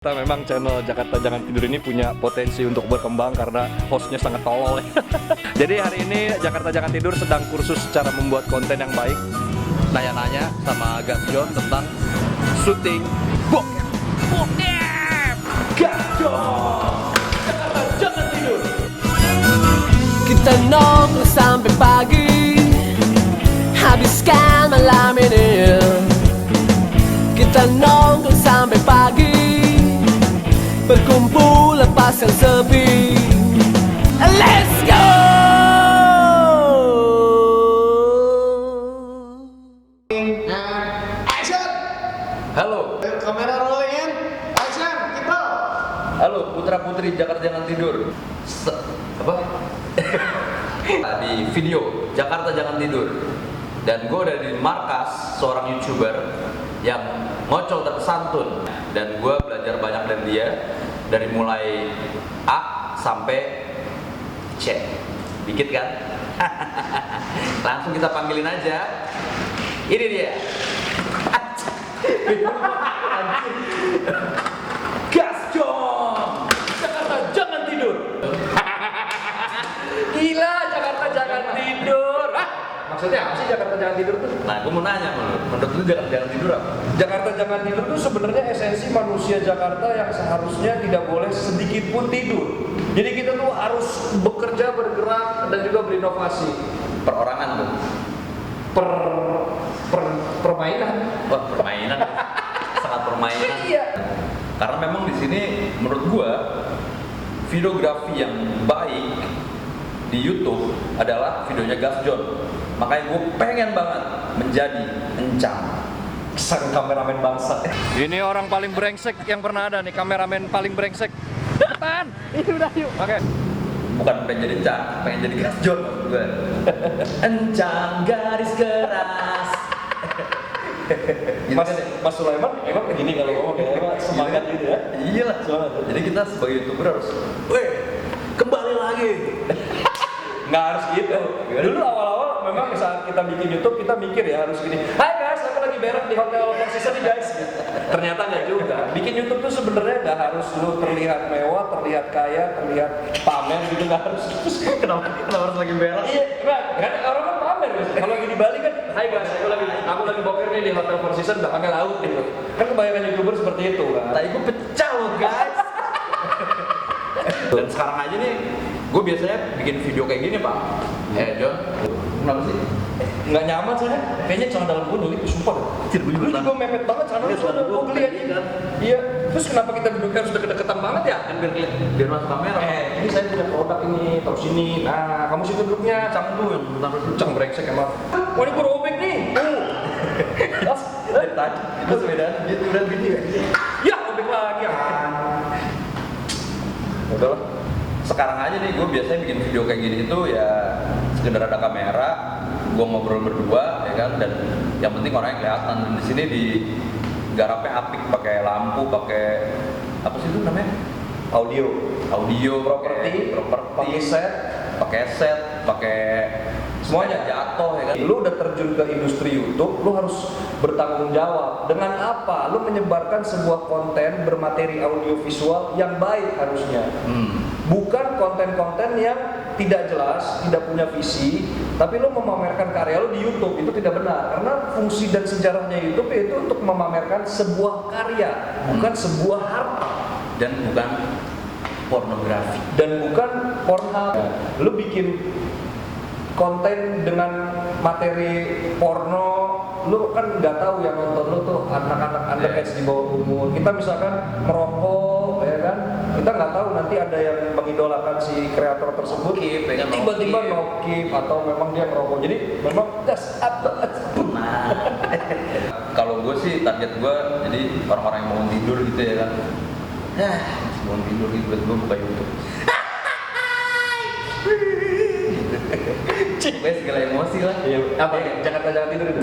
Memang channel Jakarta Jangan Tidur ini punya potensi untuk berkembang karena hostnya sangat tolol. Jadi hari ini Jakarta Jangan Tidur sedang kursus cara membuat konten yang baik. Nanya-nanya sama Gas John tentang syuting bokep. Gas John, Jakarta Jangan Tidur. Kita nongkrong sampai pagi, habiskan malam ini. Kita nongkrong sampai pagi, berkumpul lepaskan sepi. Let's go! Action! Halo, Kamera rolling in. Action! Kita. halo putra putri Jakarta Jangan Tidur. Apa? Di video Jakarta Jangan Tidur. Dan gue udah di markas seorang YouTuber yang ngocol tersantun. Dan gue belajar banyak dari dia, dari mulai A sampai C. Dikit kan? Langsung kita panggilin aja. Ini dia. Gas John, Jakarta Jangan Tidur. Gila, Jakarta Jangan Tidur. Maksudnya apa sih Jakarta Jangan Tidur tuh? Nah, gue mau nanya menurut lu Jakarta Jangan Tidur apa? Jakarta Jangan Tidur itu sebenarnya esensi manusia Jakarta yang seharusnya tidak boleh sedikit pun tidur. Jadi kita tuh harus bekerja, bergerak, dan juga berinovasi. Perorangan tuh. Permainan. Wah, permainan. Sangat permainan. Iya. Karena memang di sini menurut gua videografi yang baik di YouTube adalah videonya Gas John. Makanya gue pengen banget menjadi encang. Sang kameramen bangsa. Ini orang paling brengsek yang pernah ada nih, kameramen paling brengsek. Depan. Ini udah yuk. Oke. Bukan pengen jadi encang, pengen jadi Gas John maksud gue. Encang garis keras. Mas Sulaiman emang begini kalau ngomong ya, semangat gitu ya. Iya lah. Jadi kita sebagai YouTuber harus, weh, kembali lagi. Nggak harus gitu. Dulu awal-awal memang saat kita bikin YouTube kita mikir ya harus gini. Hai guys, aku lagi berak di hotel Four Seasons nih guys. Ternyata nggak juga. Bikin YouTube tuh sebenarnya nggak harus lu terlihat mewah, terlihat kaya, terlihat pamer gitu, nggak harus. Kenapa harus lagi berak? Iya, kan orang kan pamer guys. Kalau lagi di Bali kan, hai guys, aku lagi boker nih di hotel Four Seasons belakangnya laut gitu. Kan kebanyakan YouTuber seperti itu kan. Tadi gue pecah loh guys. Dan sekarang aja nih, gue biasanya bikin video kayak gini pak. John, kenapa sih? Nggak nyaman sih, kayaknya celana dalam gue nyulik, sumpah. Lu juga mepet banget celana lu, soalnya gue geli aja. Iya, terus kenapa kita duduk harus deket-deketan banget ya? Biar masuk kamera. Ini saya punya produk ini, taruh sini. Nah, kamu situ duduknya, cang dulu yang taruh dulu. Cang brengsek emang. Wah ini gue robek nih. Dari tadi, itu sepedaan, gitu udah gini ya. Ya, robek lagi ya. Udahlah. Sekarang aja nih, gue biasanya bikin video kayak gini itu ya sekedar ada kamera, gue ngobrol berdua, ya kan, dan yang penting orangnya kelihatan. Dan di sini di garapnya apik, pakai lampu, pakai apa sih itu namanya? Audio, properti, pakai set, pakai semuanya jatuh, ya kan. Lu udah terjun ke industri YouTube, lu harus bertanggung jawab. Dengan apa? Lu menyebarkan sebuah konten bermateri audio visual yang baik harusnya. Bukan konten-konten yang tidak jelas, tidak punya visi, tapi lu memamerkan karya lu di YouTube. Itu tidak benar. Karena fungsi dan sejarahnya YouTube itu untuk memamerkan sebuah karya, bukan sebuah harta. Dan bukan pornografi. Dan bukan Pornhub. Lu bikin konten dengan materi porno, lu kan nggak tahu yang nonton lu tuh anak-anak underage di bawah umur. Kita misalkan merokok, ya kan, kita nggak tahu nanti ada yang mengidolakan si kreator tersebut, tiba-tiba nokip atau memang dia merokok. Jadi memang das apa? Nah, kalau gue sih target gue jadi orang-orang yang mau tidur gitu ya kan. Mau tidur gitu, gue buka YouTube. Gue segala emosi lah. Iya, apa? Jakarta Jangan Tidur itu.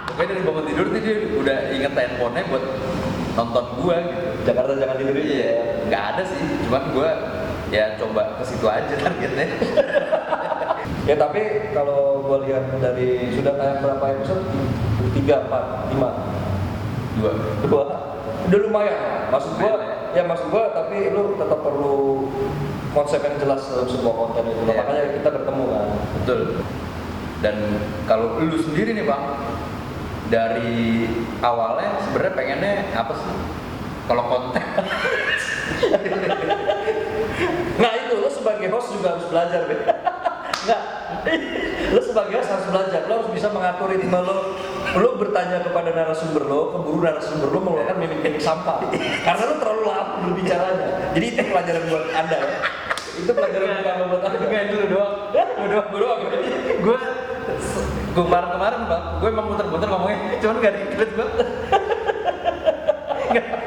Pokoknya dari bangun tidur tuh dia udah inget handphonenya buat nonton gua gitu. Jakarta Jangan Tidur itu ya. Nggak ada sih, cuman gua ya coba ke situ aja targetnya. Ya tapi kalau gua lihat dari sudah kayak berapa episode? 3, 4, 5, 2. 2. Udah lumayan lah. Maksud gua tapi lu tetap perlu konsep yang jelas dalam sebuah konten itu. Iya. Makanya kita bertemu kan. Betul. Dan kalau lu sendiri nih Bang, dari awalnya sebenarnya pengennya apa sih? Kalau konten? Nah itu lu sebagai host juga harus belajar, Ben. Nggak, lu sebagai host harus belajar. Lu harus bisa mengatur ritme lu bertanya kepada narasumber lo, keburu narasumber lo mengeluarkan mimik-mimik sampah. Karena lu terlalu lama berbicaranya. Jadi itu pelajaran buat anda ya. Itu pelajaran buat anda. Enggak dulu doang. Gue doang. Gue kemarin Bang, gue emang muter-muter ngomongnya, cuman gak dikit gue.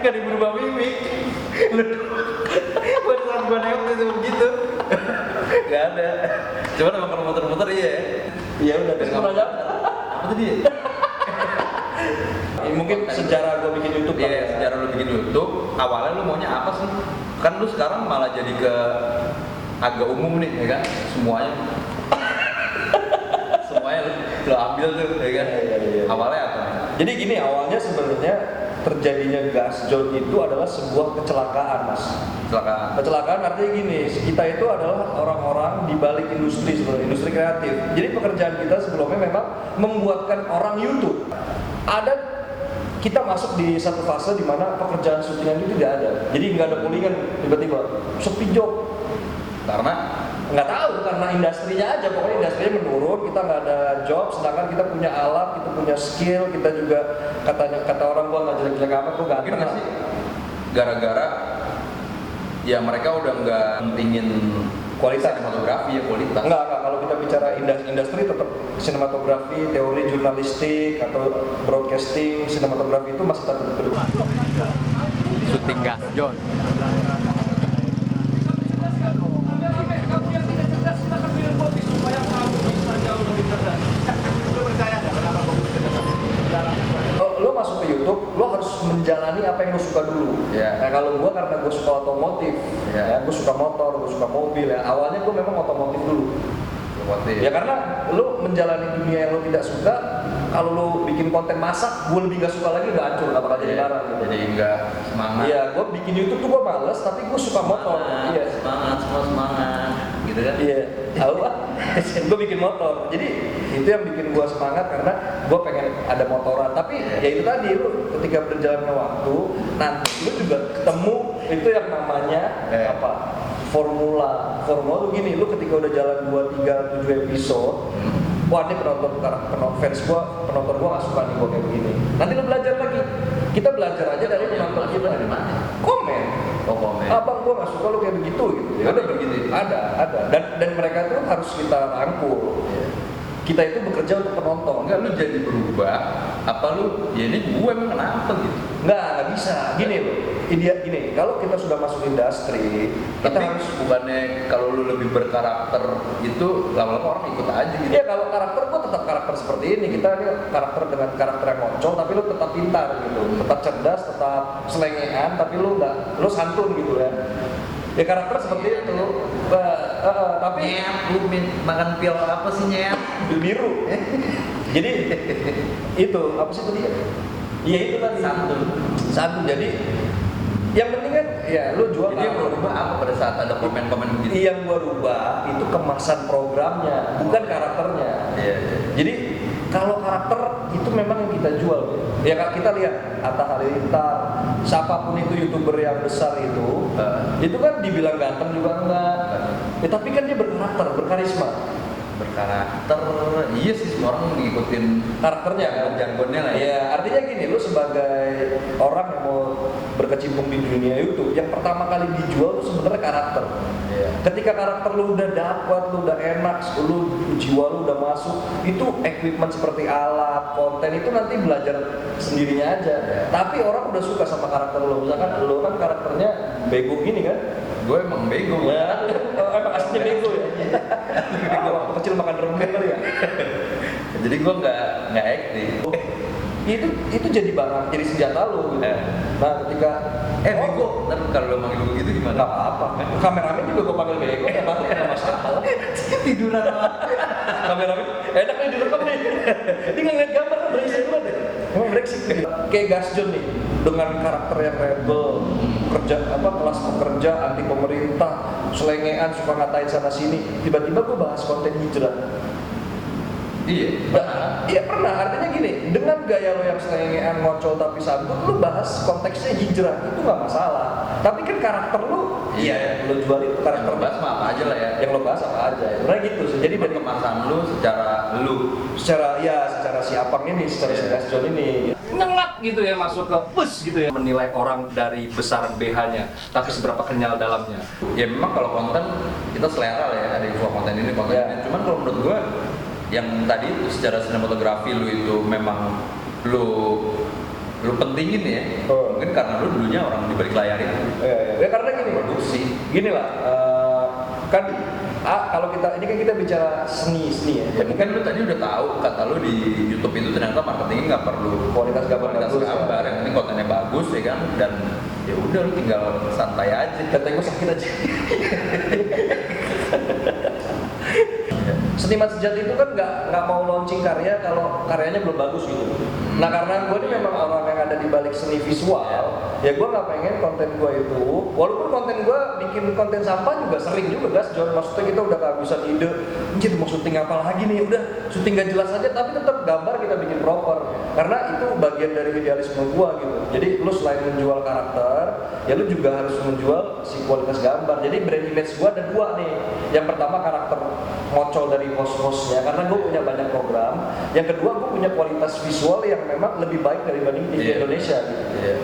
Gak berubah mimik. Gue saat gue nengok itu begitu. Gak ada. Cuman emang kalau muter-muter iya. Iya udah, terus mau nanya Apa tadi? mungkin sejarah gue bikin YouTube Iya, kali ya. sejarah lu bikin YouTube, awalnya lu maunya apa sih? Kan lu sekarang malah jadi ke agak umum nih, ya kan? Semuanya lu ambil tuh, ya kan? Iya. Awalnya apa? Jadi gini, awalnya sebenarnya terjadinya Gasjot itu adalah sebuah kecelakaan, Mas. Kecelakaan artinya gini, kita itu adalah orang-orang di balik industri sebenarnya, industri kreatif. Jadi pekerjaan kita sebelumnya memang membuatkan orang YouTube. Kita masuk di satu fase di mana pekerjaan syutingan itu tidak ada. Jadi nggak ada pullingan, tiba-tiba sepi job. Karena Nggak tahu, karena industrinya aja, pokoknya industrinya menurun, kita nggak ada job, sedangkan kita punya alat, kita punya skill, kita juga kata orang gua nggak jelek-jelek amat, gua mungkin ganteng nggak sih gara-gara ya mereka udah nggak pentingin Kualitas. sinematografi ya, kualitas. Enggak, kalau kita bicara industri tetap sinematografi, teori jurnalistik atau broadcasting, sinematografi itu masih tetap berdepan. Syuting Gasjot. Lo masuk ke YouTube, lo harus menjalani apa yang lo suka dulu. Iya. Nah kalau gue karena gue suka otomotif, Iya. ya, gue suka motor, gue suka mobil ya. Awalnya gue memang otomotif dulu. Ya karena lo menjalani dunia yang lo tidak suka, kalau lo bikin konten masak, gue lebih gak suka lagi, udah hancur, gak bakal jadi barang gitu. Jadi nggak semangat. Iya, gue bikin YouTube tuh gue males, tapi gue suka motor. Iya. Semangat, gitu kan? Iya, tahu ah. Gue bikin motor, jadi itu yang bikin gue semangat karena gue pengen ada motoran. Tapi ya itu tadi, lu ketika berjalannya waktu, nanti lu juga ketemu itu yang namanya apa? Formula tuh gini, lu ketika udah jalan 2, 3, 7 episode, wah ini penonton gua nggak suka nih gua kayak begini. Nanti lu belajar lagi. Kita belajar aja dari penonton kita. Dari mana? Komen. Oh, komen. Abang gua nggak suka lu kayak begitu gitu. Ya udah begitu. Ada. Dan mereka tuh harus kita rangkul. Kita itu bekerja untuk penonton. Enggak, lu jadi berubah apa lu ya ini gue emang kenapa gitu? Nggak bisa. Gini loh. Gini, kalau kita sudah masuk industri, kita Tapi harus bukannya kalau lu lebih berkarakter itu lama-lama orang ikut aja gitu. ya kalau karakter gua tetap karakter seperti ini. Kita ini karakter dengan karakter yang ngoncol, tapi lu tetap pintar gitu, tetap cerdas, tetap selengean, tapi lu santun gitu ya. Ya karakter seperti itu. Tapi Lu makan pil apa sih nyet? pil biru. Jadi itu apa sih tadi? Iya itu tadi. Santun. Jadi yang penting kan ya lu jual. Jadi yang lu rubah apa pada saat ada komen-komen begitu? Yang gua rubah itu kemasan programnya, bukan karakternya. Iya. Jadi kalau karakter itu memang yang kita jual. Ya kan kita lihat Atta Halilintar, siapapun itu YouTuber yang besar itu kan dibilang ganteng juga enggak. Ya, tapi kan dia berkarakter, berkarisma. Berkarakter, iya sih semua orang ngikutin Karakternya kan, jargonnya lah ya. Ya, artinya gini, lu sebagai orang yang mau berkecimpung di dunia YouTube, yang pertama kali dijual itu sebenarnya karakter. Iya. Ketika karakter lu udah dapat, lu udah enak, lu jiwa lu udah masuk, itu equipment seperti alat, konten itu nanti belajar sendirinya aja. Iya. Tapi orang udah suka sama karakter lu. Misalkan lu kan karakternya bego gini kan? Gue emang bego. Ya, emang aslinya bego ya. Waktu kecil makan permen kali ya. Jadi gue nggak acting. Itu jadi barang, jadi senjata lu gitu. Nah ketika Bego, tapi kalau lo manggil gue gitu gimana? nggak apa-apa. Kameramen juga gue panggil bego, ya pasti nggak masalah. Tiduran malah. Kameramen, enak nih direkam nih. Dia nggak ngeliat gambar, berisik banget. Emang brengsek gitu. Kayak Gasjon nih, dengan karakter yang rebel, kerja kelas pekerja, anti pemerintah, selengean, suka ngatain sana sini. Tiba-tiba gue bahas konten hijrah. Iya, Iya pernah, artinya gini, dengan gaya lo yang selengean, ngocol tapi santun, lo bahas konteksnya hijrah, itu nggak masalah. Tapi kan karakter lo, Iya. lo jual itu yang karakter lo bahas mah apa aja lah ya. yang lo bahas apa aja. Sebenarnya gitu sih. Jadi dari Kemasan lu secara lu. secara si Apang ini, secara si Gasjon ini nyengat gitu ya, masuk ke bus gitu ya, menilai orang dari besaran BH-nya, tapi seberapa kenyal dalamnya. Ya memang kalau konten kita selera lah ya, ada yang suka konten ini, konten Ya. ini. Cuman kalau menurut gua yang tadi itu secara sinematografi lu itu memang lu pentingin ya. Oh. Mungkin karena lu dulunya orang di balik layar itu. Ya karena gini, Produksi. gini lah, kan kalau ini kan kita bicara seni ya. Ya mungkin lu tadi udah tahu kata lu di YouTube itu ternyata marketingnya nggak perlu Kualitas gambar kualitas bagus, gambar, ya. yang penting kontennya bagus ya kan, dan ya udah lu tinggal santai aja. Katanya gue sakit aja. Seniman sejati itu kan nggak mau launching karya kalau karyanya belum bagus gitu. Nah karena gue ini memang orang yang ada di balik seni visual, ya gue nggak pengen konten gue itu, walaupun konten gue bikin konten sampah juga sering juga Gasjon. Maksudnya kita udah kehabisan ide, anjir mau syuting apa lagi nih, udah syuting gak jelas aja, tapi tetap gambar kita bikin proper, karena itu bagian dari idealisme gue gitu. Jadi lu selain menjual karakter, ya lu juga harus menjual si kualitas gambar. Jadi brand image gue ada dua nih. Yang pertama karakter ngocol dari host-hostnya, karena gue punya banyak program. Yang kedua gue punya kualitas visual yang memang lebih baik dibanding TV Indonesia gitu. Iya.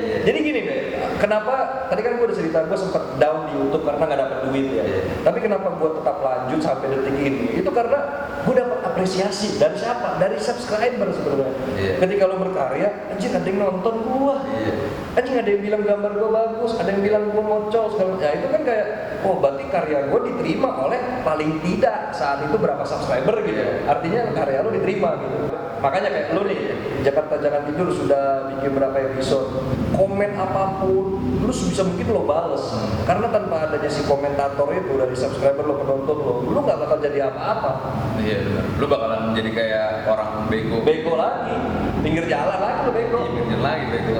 Jadi gini deh, kenapa tadi kan gue udah cerita gue sempet down di YouTube karena nggak dapet duit ya. Tapi kenapa gue tetap lanjut sampai detik ini? Itu karena gue dapat apresiasi dari siapa? Dari subscriber sebenarnya. Iya. Ketika lo berkarya, anjing ada yang nonton gue. Iya. Anjing ada yang bilang gambar gue bagus, ada yang bilang gue mocol segala. Ya itu kan kayak, oh berarti karya gue diterima oleh paling tidak saat itu berapa subscriber gitu. Artinya karya lo diterima gitu. Makanya kayak lo nih, Jakarta Jangan Tidur sudah bikin berapa episode, komen apapun, lu bisa mungkin lo bales. Karena tanpa adanya si komentator itu dari subscriber lo, penonton lo nggak bakal jadi apa-apa. Iya benar. Lu bakalan jadi kayak orang bego. Bego lagi, pinggir jalan lagi lo bego. Iya, pinggir lagi bego.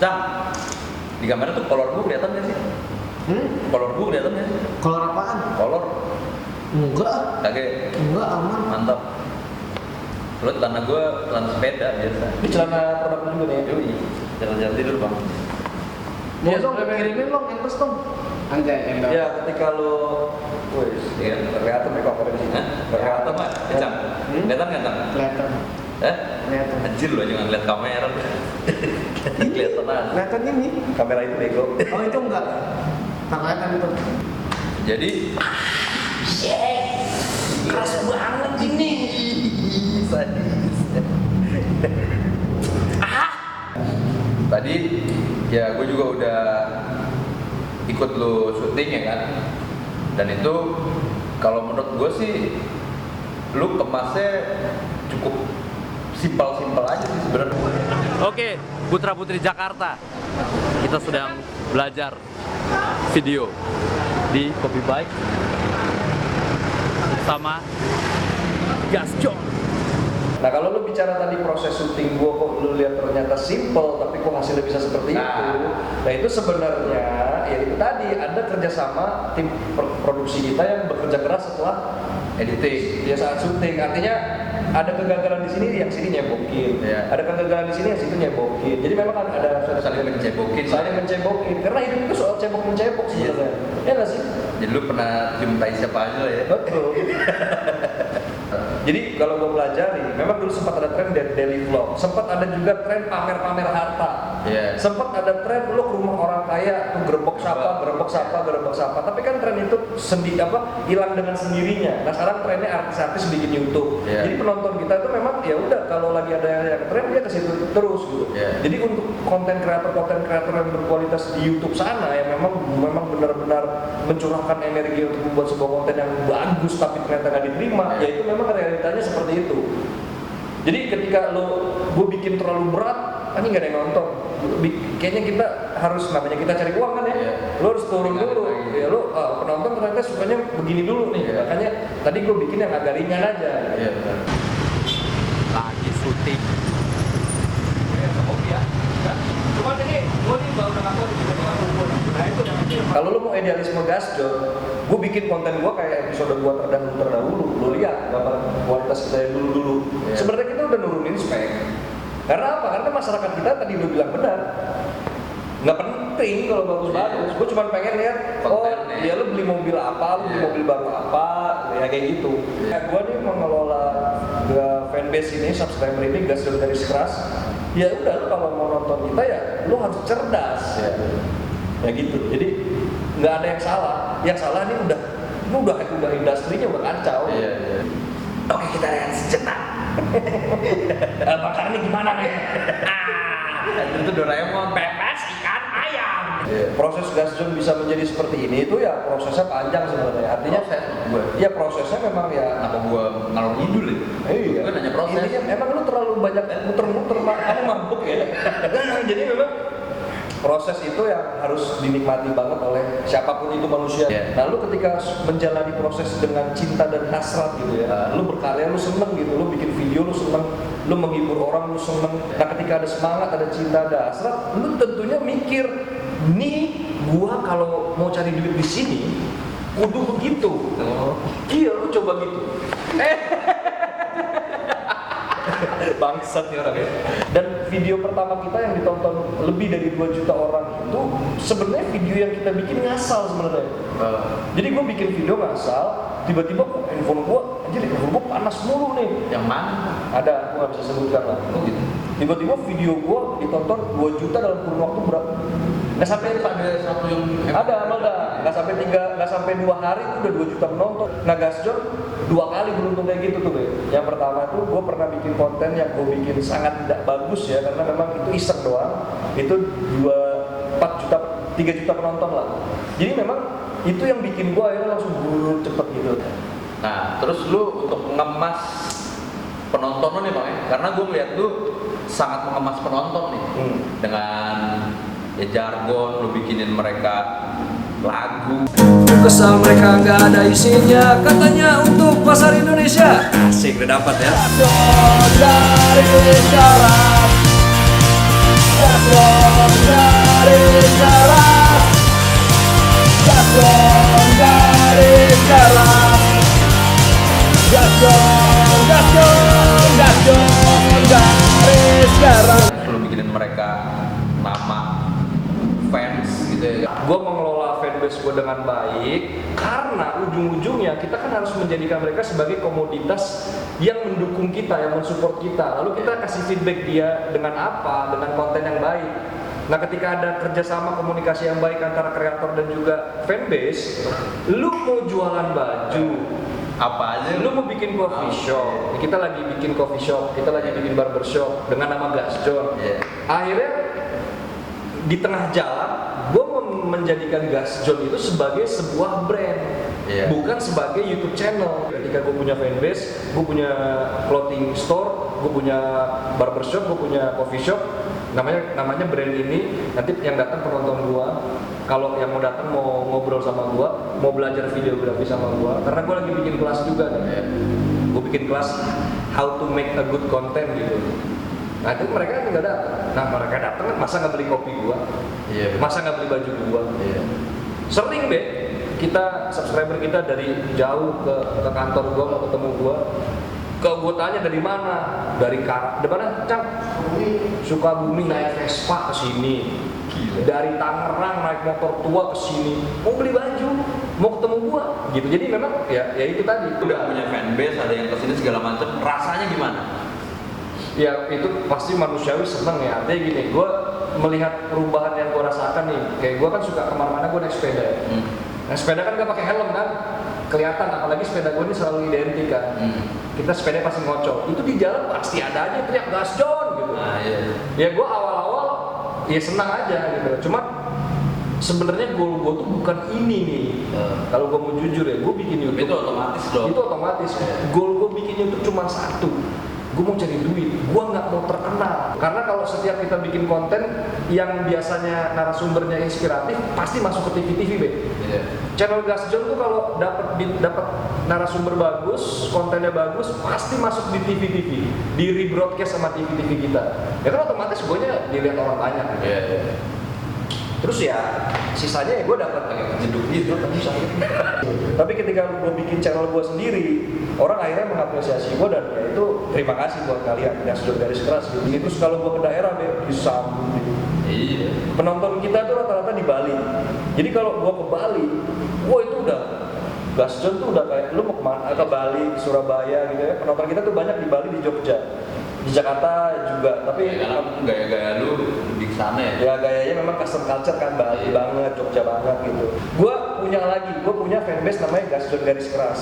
Cang, di kamera tuh kolor gua kelihatan nggak sih? Kolor gua kelihatan nggak sih? Kolor apaan? Kolor Enggak, kagak enggak aman. mantap. Lu celana gua celana sepeda biasa. Ini celana produk lu juga nih. Yoi, jalan-jalan tidur bang. Mau dong, kirimin dong, endorse dong. Anjay, endorse. Ya ketika lo, wes, Iya. terlihat tuh cover di sini. Hah? Kelihatan mah, Cang. Kelihatan nggak Cang? Kelihatan. Eh? Kelihatan. Anjir lu aja nggak ngeliat kamera. Kelihatan aja. Kelihatan ini. Kamera itu bego. Oh itu enggak. Tak kelihatan itu. Jadi Keras banget ini. tadi ya gue juga udah ikut lu syuting ya kan, dan itu kalau menurut gue sih lu kemasnya cukup simpel-simpel aja sih sebenarnya. Oke, Putra Putri Jakarta. Kita sedang belajar video di Copy Bike sama Gasjon. Nah kalau lu bicara tadi proses syuting gua kok lu lihat ternyata simple tapi kok hasilnya bisa seperti itu. Nah itu sebenarnya ya itu tadi ada kerjasama tim produksi kita yang bekerja keras setelah editing ya saat syuting. Artinya ada kegagalan di sini, yang sini nyebokin. Iya. Ada kegagalan di sini, yang situ nyebokin. Jadi memang ada Saling mencebokin. saling mencebokin. Karena hidup itu soal cebok mencebok sebenarnya. Ya nggak sih? Jadi lu pernah cium tai siapa aja lah ya? Betul. Jadi kalau gue pelajari, memang dulu sempat ada tren daily vlog, sempat ada juga tren pamer-pamer harta, sempat ada tren lo ke rumah orang kaya tuh gerebek sapa. Tapi kan tren itu hilang dengan sendirinya. Nah sekarang trennya artis-artis bikin YouTube. Jadi penonton kita itu memang ya udah kalau lagi ada yang tren dia ke situ terus gitu. Jadi untuk konten kreator yang berkualitas di YouTube sana yang memang benar-benar mencurahkan energi untuk membuat sebuah konten yang bagus tapi ternyata nggak diterima, ya itu memang realitanya seperti itu. Jadi ketika gue bikin terlalu berat, ini nggak ada yang nonton. Kayaknya kita harus, namanya kita cari uang kan ya, lo harus turun dulu. Ya lo penonton ternyata sukanya begini dulu nih. Makanya tadi gue bikin yang agak ringan aja. Lagi syuting Kalau lu mau idealisme gasjon, gue bikin konten gue kayak episode gue terdahulu. Lu lihat gambar kualitas kita yang dulu-dulu. Sebenarnya kita udah nurunin spek. Karena apa? Karena masyarakat kita tadi lu bilang benar. Nggak penting kalau bagus-bagus. Gue cuma pengen lihat, oh ya lu beli mobil apa, lu beli mobil baru apa, ya kayak gitu. Gue nih mengelola fanbase ini, subscriber ini, Gasjon Garis Keras. Ya udah, lu kalau mau nonton kita ya, lu harus cerdas ya gitu. Jadi nggak ada yang salah. Yang salah ini udah industrinya udah kacau. Oke, kita rehat sejenak. Bakarnya gimana nih? Itu Doraemon. Pepes ikan ayam. Proses gasjon bisa menjadi seperti ini itu ya prosesnya panjang sebenarnya. Artinya prosesnya memang ya. Kenapa gua ngalor ngidul ya? Iya. Gua nanya proses. Intinya emang lu terlalu banyak muter-muter, kamu mabuk ya. Jadi memang proses itu yang harus dinikmati banget oleh siapapun itu manusia. Lalu ketika menjalani proses dengan cinta dan hasrat gitu ya, lu berkarya lu seneng gitu, lu bikin video lu seneng, lu menghibur orang lu seneng. Nah ketika ada semangat, ada cinta, ada hasrat, lu tentunya mikir, nih gua kalau mau cari duit di sini, kudu begitu. Iya, lu coba gitu. Bangsat nih orang ya. Dan video pertama kita yang ditonton lebih dari 2 juta orang itu sebenarnya video yang kita bikin ngasal sebenarnya. Jadi gue bikin video ngasal, tiba-tiba handphone gue panas mulu nih. Yang mana? Ada, gue nggak bisa sebutkan lah. Oh gitu. Tiba-tiba video gue ditonton 2 juta dalam kurun waktu berapa? Nggak sampai Ada satu yang nggak sampai 2 hari itu udah 2 juta penonton. Nah Gasjon 2 kali beruntung kayak gitu tuh, Be. Yang pertama tuh gue pernah bikin konten yang gue bikin sangat tidak bagus ya, karena memang itu iseng doang. Itu 3 juta penonton lah. Jadi memang itu yang bikin gue akhirnya langsung buru cepet gitu. Nah, terus lu untuk mengemas penonton lu nih Bang ya? Karena gue ngeliat lu sangat mengemas penonton nih dengan ya jargon, lu bikinin mereka lagu. Kesal mereka nggak ada isinya, katanya untuk pasar Indonesia. Asik, udah dapat ya. Lu bikinin mereka nama fans gitu ya. Gue mengelola fanbase gue dengan baik karena ujung-ujungnya kita kan harus menjadikan mereka sebagai komoditas yang mendukung kita, yang mensupport kita. Lalu kita kasih feedback dia dengan apa? Dengan konten yang baik. Nah ketika ada kerjasama komunikasi yang baik antara kreator dan juga fanbase, lu mau jualan baju, Apa aja lu mau bikin coffee shop, kita lagi bikin coffee shop, kita lagi bikin barbershop dengan nama Gasjon. Akhirnya di tengah jalan, gue menjadikan Gasjon itu sebagai sebuah brand, bukan sebagai YouTube channel. Ketika gue punya fanbase, gue punya clothing store, gue punya barbershop, gue punya coffee shop, namanya brand ini. Nanti yang datang penonton gue, kalau yang mau datang mau ngobrol sama gue, mau belajar videografi sama gue, karena gue lagi bikin kelas juga nih. Gue bikin kelas how to make a good content gitu. Nah itu mereka nggak datang. Nah mereka datang masa nggak beli kopi gua, masa nggak beli baju gua. Sering deh kita subscriber kita dari jauh ke kantor gua mau ketemu gua. Gua tanya dari mana? Dari mana? Cang? Sukabumi naik Vespa ke sini. Dari Tangerang naik motor tua ke sini. Mau beli baju, mau ketemu gua gitu. Jadi memang ya itu tadi. udah punya fanbase, ada yang kesini segala macam. Rasanya gimana? Ya itu pasti manusiawi seneng ya. Artinya gini, gue melihat perubahan yang gue rasakan nih. Kayak gue kan suka kemana-mana gue naik sepeda ya. Nah sepeda kan gak pakai helm kan, kelihatan. Apalagi sepeda gue ini selalu identik kan. Kita sepeda pasti ngocok. Itu di jalan pasti ada aja teriak Gasjon gitu. Ya gue awal-awal ya senang aja gitu. Cuma sebenarnya goal gue tuh bukan ini nih. Kalau gue mau jujur ya, gue bikin YouTube. Itu otomatis dong. Itu otomatis. Goal gue bikin YouTube cuma satu. Gue mau cari duit, gue nggak mau terkenal. Karena kalau setiap kita bikin konten yang biasanya narasumbernya inspiratif, pasti masuk ke TV-TV, Be. Channel Gasjon tuh kalau dapat narasumber bagus, kontennya bagus, pasti masuk di TV-TV, di rebroadcast sama TV-TV kita. Ya kan otomatis gue nya dilihat orang banyak. Terus ya sisanya ya gue dapat Jeduk gitu kan tapi ketika gue bikin channel gue sendiri, orang akhirnya mengapresiasi gue dan ya itu terima kasih buat kalian yang sudah garis keras gitu. Terus kalau gue ke daerah bisa gitu. Iya. Penonton kita tuh rata-rata di Bali. Jadi kalau gue ke Bali, wah itu udah Gasjon tuh udah kayak lu mau kemana? Ke Bali, ke Surabaya gitu ya. Penonton kita tuh banyak di Bali, di Jogja, di Jakarta juga. Tapi Karena gaya-gaya lu lebih ke sana ya. ya gayanya memang custom culture kan, Bali banget, Jogja banget gitu. Gue punya fanbase namanya Gasjon garis keras.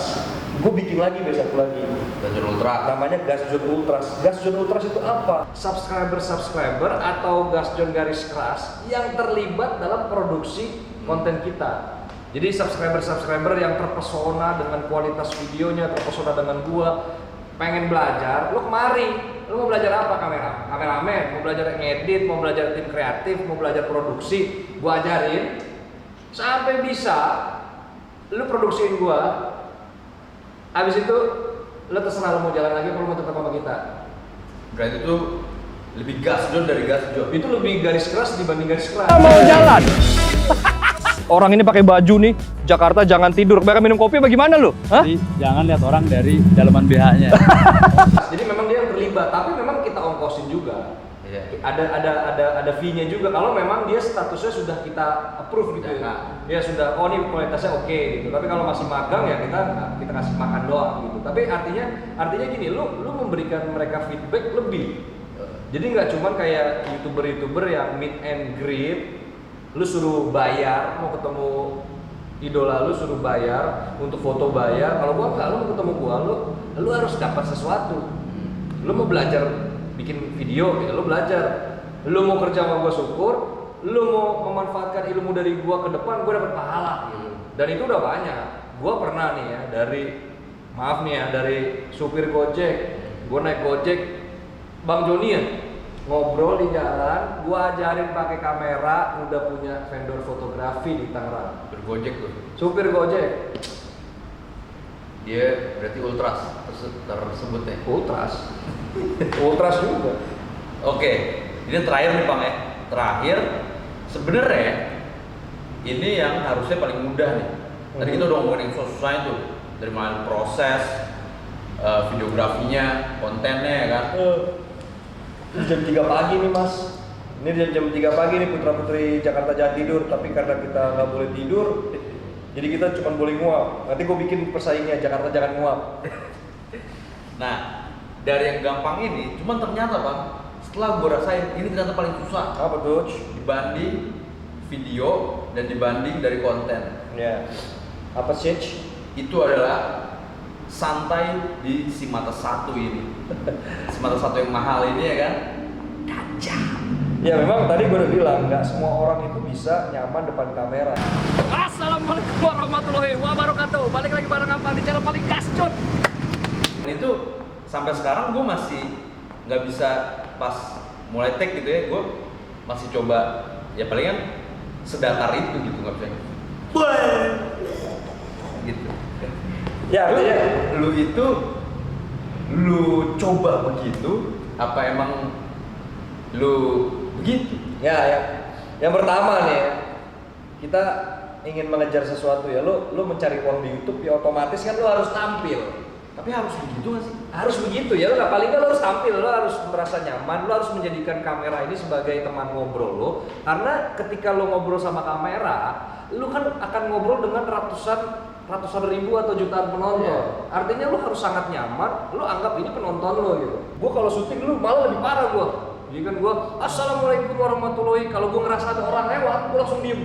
Gue bikin lagi besok lagi. Gasjon Ultra. Namanya Gasjon Ultras. Gasjon Ultras itu apa? Subscriber atau Gasjon garis keras yang terlibat dalam produksi konten kita. Jadi subscriber yang terpesona dengan kualitas videonya, terpesona dengan gua, pengen belajar, lu kemari. Lu mau belajar apa? Kameramen, mau belajar ngedit, mau belajar tim kreatif, mau belajar produksi, gua ajarin sampai bisa lu produksiin gua. Habis itu lu terserah lu mau jalan lagi atau lu mau tetap sama kita. Berarti itu lebih Gasjon dari Gasjon. Itu lebih garis keras dibanding garis keras. Mau jalan. Orang ini pakai baju nih, Jakarta jangan tidur. Mereka minum kopi bagaimana lu? Hah? Jadi jangan lihat orang dari dalaman BH-nya. Jadi memang dia yang terlibat, tapi memang kita ongkosin juga. Iya. Ada fee-nya juga kalau memang dia statusnya sudah kita approve gitu. Nah. Dia sudah ini kualitasnya oke gitu. Tapi kalau masih magang ya kita kasih makan doang gitu. Tapi artinya gini, lu memberikan mereka feedback lebih. Jadi nggak cuman kayak YouTuber yang meet and greet, lu suruh bayar, mau ketemu idola lu suruh bayar, untuk foto bayar. Kalau gua enggak, lu mau ketemu gua, lu harus dapat sesuatu. Lu mau belajar bikin video, ya lu belajar. Lu mau kerja sama gua syukur, lu mau memanfaatkan ilmu dari gua ke depan, gua dapat pahala gitu. Dan itu udah banyak. Gua pernah nih ya dari supir Gojek, gua naik Gojek Bang Jonian ngobrol di jalan, gua ajarin pakai kamera, udah punya vendor fotografi di Tangerang. Bergojek tuh. Supir Gojek, Dia berarti Ultras tersebut ya. Ultras juga. Oke, ini terakhir nih Bang ya. Terakhir, sebenarnya ini yang harusnya paling mudah nih. Tadi kita udah ngomongin yang susah-susah itu, dari mulai proses, videografinya, kontennya ya kan. Jam 3 pagi nih Mas. Ini jam 3 pagi nih putra putri Jakarta jangan tidur. Tapi karena kita nggak boleh tidur, jadi kita cuma boleh nguap. Nanti gue bikin persaingnya Jakarta jangan nguap. Nah, dari yang gampang ini, cuman ternyata Bang, setelah gue rasain ini ternyata paling susah. Apa tuh? Dibanding video dan dibanding dari konten. Ya. Apa sih? Itu adalah santai di si mata satu ini. Si mata satu yang mahal ini ya kan. Ya memang tadi gue udah bilang nggak semua orang itu bisa nyaman depan kamera. Assalamualaikum warahmatullahi wabarakatuh. Balik lagi bareng apa di channel paling Gasjon. Dan itu sampai sekarang gue masih nggak bisa pas mulai take gitu ya, gue masih coba ya palingan sedatar itu gitu nggak bisa. Gitu. Ya artinya lu coba begitu apa emang lu begitu? ya yang pertama nih ya, kita ingin mengejar sesuatu ya, lu mencari uang di YouTube ya otomatis kan lu harus tampil. Tapi harus begitu nggak sih? Harus begitu ya, lu paling nggak lu harus tampil, lu harus merasa nyaman, lu harus menjadikan kamera ini sebagai teman ngobrol lu. Karena ketika lu ngobrol sama kamera, lu kan akan ngobrol dengan ratusan ribu atau jutaan penonton. Artinya lu harus sangat nyaman, lu anggap ini penonton lu gitu. Gua kalau syuting lu malah lebih parah gua. Jadi kan gua assalamualaikum warahmatullahi, kalau gua ngerasa ada orang lewat, gua langsung diem.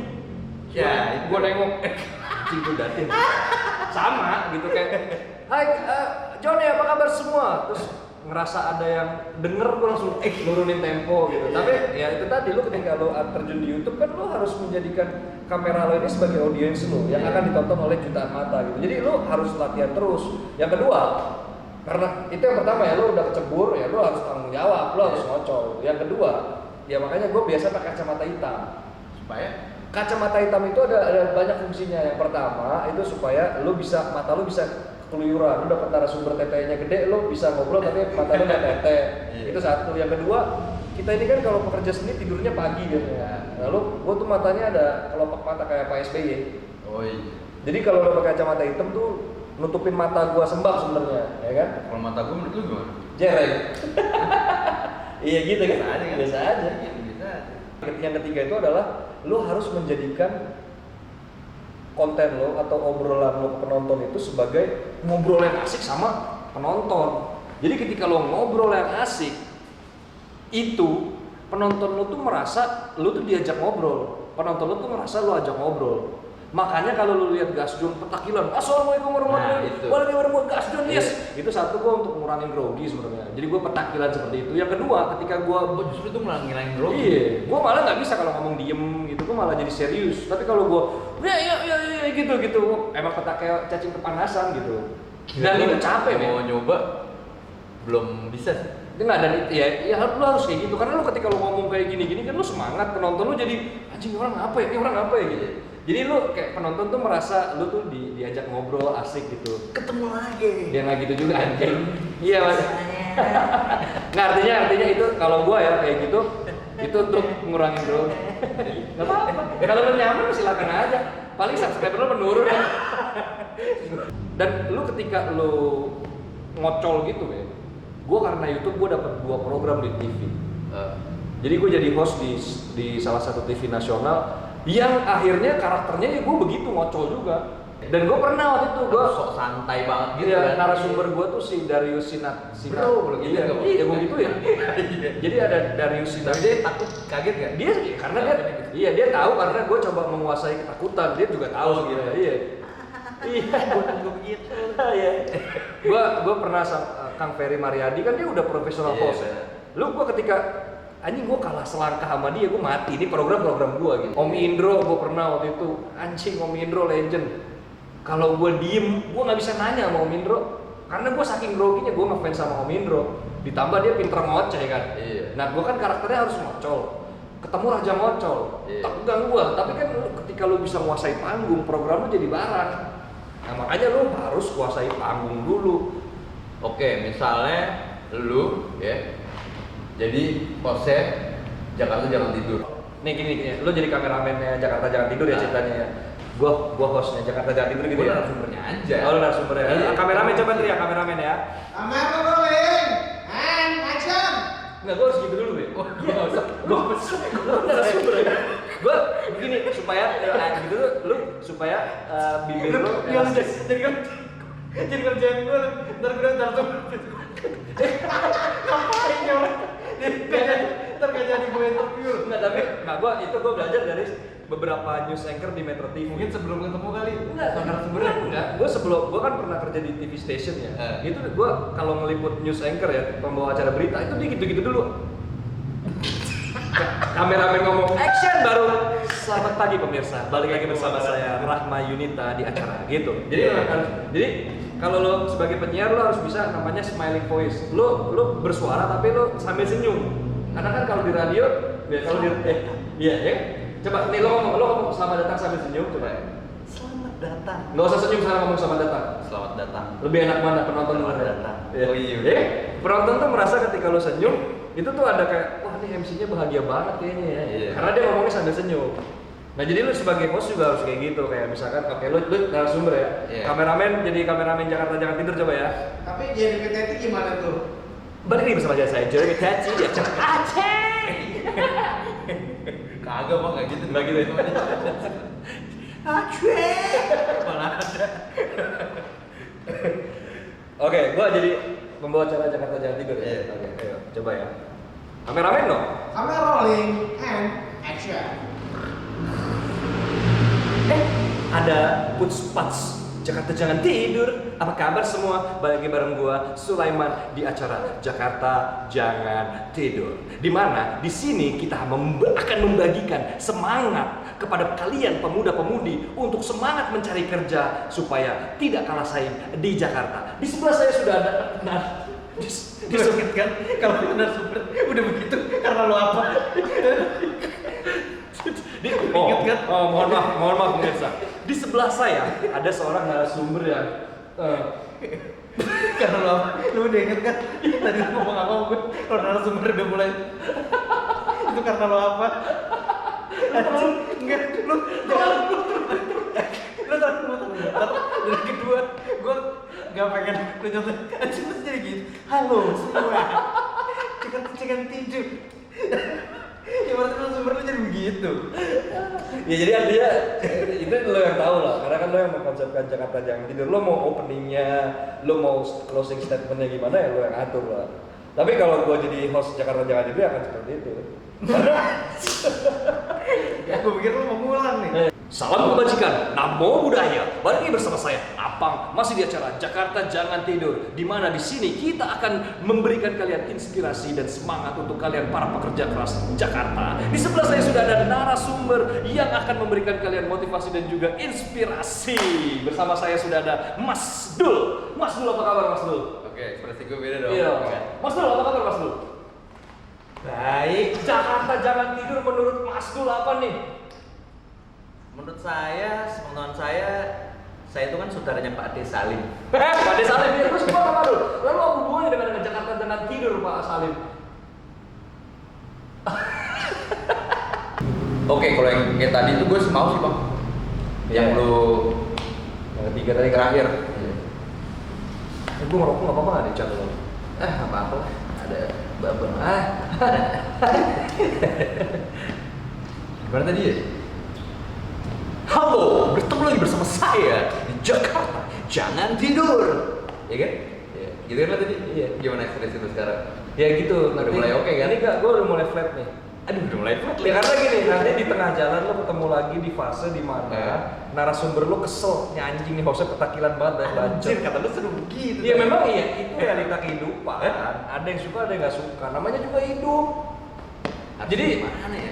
Ya, Gua nengok, cinggu datin. Sama gitu kayak, hai Johnny apa kabar semua? Terus ngerasa ada yang denger, gue langsung nurunin tempo gitu. Tapi ya itu tadi, lu ketika lu terjun di YouTube kan lu harus menjadikan kamera lo ini sebagai audiens lu yang akan ditonton oleh jutaan mata gitu. Jadi lu harus latihan terus. Yang kedua, karena itu yang pertama ya, lu udah kecebur ya, lu harus tanggung jawab, lu harus ngocol. Yang kedua, ya makanya gue biasa pakai kacamata hitam. Supaya Kacamata hitam itu ada banyak fungsinya. Yang pertama itu supaya lu bisa, mata lu bisa keluyuran, lu dapat narasumber tetenya gede, lu bisa ngobrol tapi mata lu nggak tete. Itu satu. Yang kedua, kita ini kan kalau pekerja seni tidurnya pagi biasanya. Lalu gua tuh matanya ada kelopak mata kayak Pak SBY. Oh iya. Jadi kalau lo pakai kacamata hitam tuh nutupin mata gua sembab sebenarnya, ya kan? Kalau mata gue menurut lu gimana? Jereng. Iya gitu kan? Biasa aja kan? Biasa aja. Iya, biasa aja. Yang ketiga itu adalah lo harus menjadikan konten lo atau obrolan lo ke penonton itu sebagai ngobrol yang asik sama penonton. Jadi ketika lo ngobrol yang asik, itu penonton lo tuh merasa lo tuh diajak ngobrol. Penonton lo tuh merasa lo ajak ngobrol. Makanya kalau lo lihat Gasdon petakilan, assalamualaikum warahmatullahi wabarakatuh, waalaikumsalam Gasdon, yes. Itu satu gue untuk ngurangin grogi sebenarnya. Jadi gue petakilan seperti itu. Yang kedua, ketika gue Justru itu malah ngilangin grogi. iya, gue malah nggak bisa kalau ngomong diem gitu, gue malah jadi serius. Tapi kalau gue ya gitu, emang kayak cacing kepanasan gitu. Dan itu capek, mau men. nyoba belum bisa sih. Itu nggak, dan ya lu harus kayak gitu, karena lu ketika lu ngomong kayak gini kan lu semangat, penonton lu jadi anjing orang apa ya, ini orang apa ya gitu. Jadi lu kayak penonton tuh merasa lu tuh diajak ngobrol asik gitu. Ketemu lagi. Dia nggak gitu juga anjing. Iya mas. Nggak, artinya itu kalau gua ya kayak gitu, itu untuk ngurangin bro. Nggak apa-apa. Kalau lu nyaman silakan aja. Paling subscriber lu menurun ya. Dan lu ketika lu ngocol gitu ya, gua karena YouTube gua dapat 2 program di TV. Jadi gue jadi host di salah satu TV nasional yang akhirnya karakternya ya gue begitu ngocol juga. Dan gue pernah waktu itu gue sok santai banget gitu ya, kan. narasumber gue tuh si Darius Sinat. Bro, Iya, gitu. iya gue gitu ya. Jadi ada Darius Sinat. Tapi dia takut, kaget kan? Dia karena dia tahu karena gue coba menguasai ketakutan. Dia juga tahu gitu. Iya. Iya, gue begitu. Iya. Gue pernah sama Kang Ferry Mariadi, kan dia udah profesional host ya. Lu gue ketika anjing gue kalah selangkah sama dia, gue mati. Ini program-program gue gitu. Om Indro gue pernah waktu itu, anjing Om Indro legend. Kalau gue diem, gue nggak bisa nanya sama Om Indro, karena gue saking groginya gue ngefans sama Om Indro. Ditambah dia pinter ngoceh kan. Iya. Nah gue kan karakternya harus ngocol. Ketemu Raja Ngocol, Iya. tak tegang gue. Tapi kan ketika lu bisa nguasai panggung, program lu jadi barang. Nah makanya lu harus kuasai panggung dulu. Oke, misalnya lu ya jadi hostnya Jakarta Jangan Tidur. Nih gini, lu jadi kameramennya Jakarta Jangan Tidur ya ceritanya ya. Gua hostnya Jakarta Jangan Tidur gitu Gue ya. narasumbernya aja. Oh, lu narasumbernya. Iya. Kameramen coba teriak kameramen ya. Kamera rolling and action. Enggak, gua harus gitu dulu ya. Oh, gue gak usah. Gua narasumber ya. Gua begini supaya gitu lu supaya bibir lu elastis. Jadi kerjaan gue, ntar gue narasumber. Ngapain ya orang? Ntar gak jadi gue interview. Enggak, gua belajar dari beberapa news anchor di Metro TV. Mungkin sebelum ketemu kali. Enggak, narasumbernya. enggak. Gua kan pernah kerja di TV station ya. Itu gua kalau ngeliput news anchor ya, pembawa acara berita itu dia gitu-gitu dulu. Kameramen ngomong action baru. Selamat pagi pemirsa. Balik lagi bersama saya Rahma Yunita di acara gitu. Jadi kalau lo sebagai penyiar lo harus bisa namanya smiling voice. Lo bersuara tapi lo sambil senyum. Karena kan kalau di radio, ya kalau di iya ya. Coba nih lo ngomong selamat datang sambil senyum coba. Selamat datang. Nggak usah senyum sekarang ngomong selamat datang. Selamat datang. Lebih enak mana penonton Selamat dengar? datang. Ya. Oh iya. Ya, penonton tuh merasa ketika lo senyum itu tuh ada kayak wah ini MC-nya bahagia banget kayaknya ya. Iya. Karena dia ngomongnya sambil senyum. Nah jadi lu sebagai host juga harus kayak gitu, kayak misalkan oke lu narasumber ya. Iya. Kameramen jadi kameramen Jakarta Jangan Tidur coba ya. Tapi jadi PTT gimana tuh? Balik lagi bersama saya Jeremy Tachi di acara Aceh. Kagak mah nggak gitu. Nggak gitu ya? Aceh. Malah ada. Oke, gua jadi pembawa acara Jakarta Jangan Tidur ya. Iya. Oke, ayo coba ya. Kameramen dong. Kamera rolling and action. Ada Puts Jakarta Jangan Tidur. Apa kabar semua? Balik lagi bareng gua Sulaiman di acara Jakarta Jangan Tidur. Di mana di sini kita akan membagikan semangat kepada kalian pemuda-pemudi untuk semangat mencari kerja supaya tidak kalah saing di Jakarta. Di sebelah saya sudah ada Disukit kan kalau benar super udah begitu karena lo apa? Mohon maaf pemirsa. Di sebelah saya ada seorang narasumber yang Karena lo apa? Lu udah inget kan? Tadi lu ngomong apa gue? Lo narasumber udah mulai. Itu karena lo apa? Anjing, enggak, lu jangan lu dari kedua, gue gak pengen lu nyontek. Anjing lu jadi gitu. Halo semua, cekan tidur. Ya berarti narasumber lu jadi begitu. Ya jadi artinya itu lo yang tahu lah, karena kan lo yang mengkonsepkan Jakarta Jangan Tidur. Lo mau openingnya, lo mau closing statementnya gimana ya lo yang atur lah. Tapi kalau gue jadi host Jakarta Jangan Tidur akan seperti itu. Ya gue pikir lu mau ngulang nih. Salam kebajikan, namo budaya. Balik lagi bersama saya Apang, masih di acara Jakarta Jangan Tidur, di mana di sini kita akan memberikan kalian inspirasi dan semangat untuk kalian para pekerja keras Jakarta. Di sebelah saya sudah ada narasumber yang akan memberikan kalian motivasi dan juga inspirasi. Bersama saya sudah ada Mas Dul. Mas Dul, apa kabar Mas Dul? Oke, ekspresi gue beda dong. Iya. Mas Dul, apa kabar Mas Dul? Baik. Jakarta Jangan Tidur menurut Mas Dul apa nih? Menurut saya, sepengetahuan saya itu kan saudaranya Pak D Salim. Pak D Salim ya, terus gimana Pak Dul? Lalu apa hubungannya dengan Jakarta Jangan Tidur Pak Salim? Oke, kalau yang kayak tadi itu gue mau sih bang. Yang Iya. lu Yang ketiga tadi terakhir. gue ngerokok nggak apa-apa nggak di chat lo? Apa-apa lah. Ada babon. Gimana tadi ya? Halo, bertemu lagi bersama saya di Jakarta Jangan Tidur. Ya kan? Ya, gitu kan tadi? Iya. Gimana ekspresi itu sekarang? Ya gitu. Udah mulai oke kan? Ini gak, gue udah mulai flat nih. Aduh, udah mulai flat Ya karena gini, nanti di tengah jalan lo ketemu lagi di fase di mana narasumber lo kesel, "Nih anjing nih hostnya petakilan banget dan Anjir, bacot." kata lu seru begitu. Iya memang iya, itu realita kehidupan. Ada yang suka, ada yang nggak suka. Namanya juga hidup. Jadi mana ya?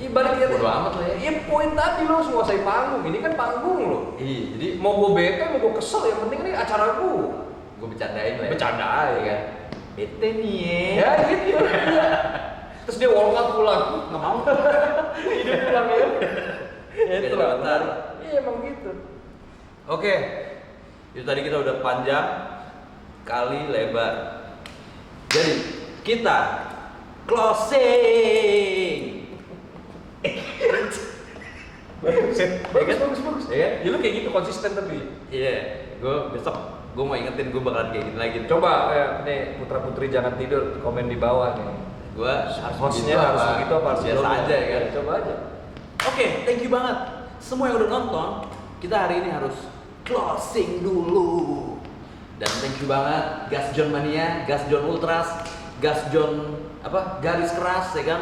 ya balik ya. Bodo amat lah ya. Iya poin tadi lo harus menguasai panggung. Ini kan panggung lo. Iya, jadi Mau gue bete, mau gue kesel, yang penting ini acara gue. gue bercandain lah ya. Bercandain. Iya kan? Bete nih Ya gitu. Iya. Terus dia walkout pulang. Nggak mau. Hidup pulang ya. Ya itu lah. Bentar. Iya emang gitu. Oke, itu tadi kita udah panjang kali lebar. Jadi kita closing. Bagus. Ya kan? Ya lu kayak gitu konsisten tapi. Iya, gue besok gue mau ingetin gue bakalan kayak gini lagi. Coba nih putra putri jangan tidur, komen di bawah nih. Gue harus Hostnya harus begitu apa harus biasa dulu? aja ya kan. Coba aja. Oke, thank you banget semua yang udah nonton. Kita hari ini harus closing dulu. Dan thank you banget Gas John Mania, Gas John Ultras, Gas John apa garis keras ya kan.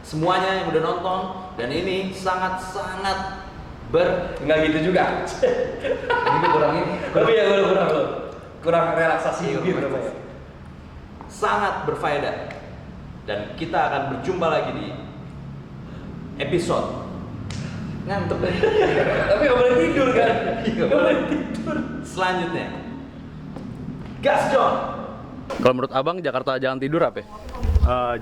Semuanya yang udah nonton dan ini sangat-sangat Enggak gitu juga. ini gue kurangin Tapi ya kurang relaksasi Iya, gitu kurang namanya. sangat berfaedah dan kita akan berjumpa lagi di episode ngantuk deh. Tapi nggak boleh tidur kan? Iya, Nggak boleh tidur. Selanjutnya Gas John. Kalau menurut abang Jakarta Jangan Tidur apa?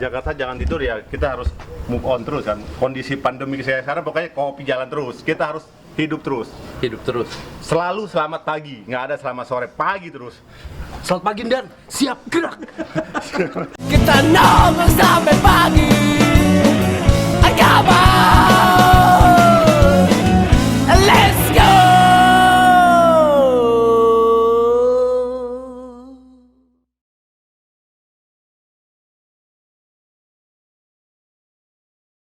Jakarta Jangan Tidur ya, kita harus move on terus kan. Kondisi pandemi saya sekarang pokoknya kopi jalan terus. Kita harus hidup terus. Hidup terus. Selalu selamat pagi, nggak ada selamat sore, pagi terus. Selamat pagi dan siap gerak. Kita nongol sampai pagi.